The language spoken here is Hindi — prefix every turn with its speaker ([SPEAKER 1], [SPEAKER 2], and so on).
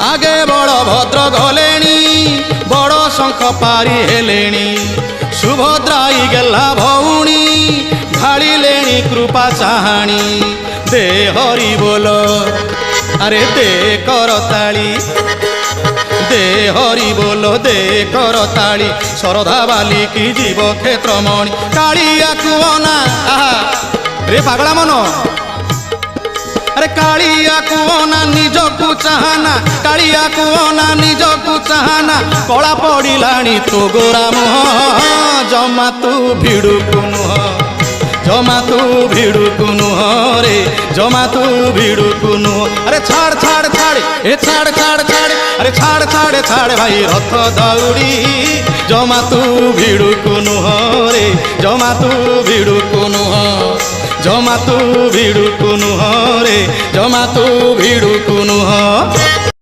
[SPEAKER 1] आगे बड़ भद्र गलेणी बड़ शंख पारी हेलेणी सुभद्राई गेला भौणी ढाळिलेणी कृपा चाहाणी दे हरि बोल अरे दे करताली दे हरि बोल दे करताली शरधा बाली की जीव क्षेत्रमणि कालिया कुअना रे पागला मन अरे कालिया कुअना निजकु चाहना कालिया कुअना निजकु चाहना कला पड़िलाणी तो गोरा मुह जमा तू भिड़ुकु नुह जमा तू भिड़ुकु नुह रे जमा तू भिड़ुकु नुह अरे छाड़ छाड़ छाड़ ए छाड़ छाड़ छाड़ अरे छाड़ छाड़ छाड़ भाई रथ दौड़ी जमा तू भिड़ुकु नुह रे जमा तू भिड़ुकु नुह जमा तू भिड़ुकु नुह रे जमा तू भिड़ुकु नुह।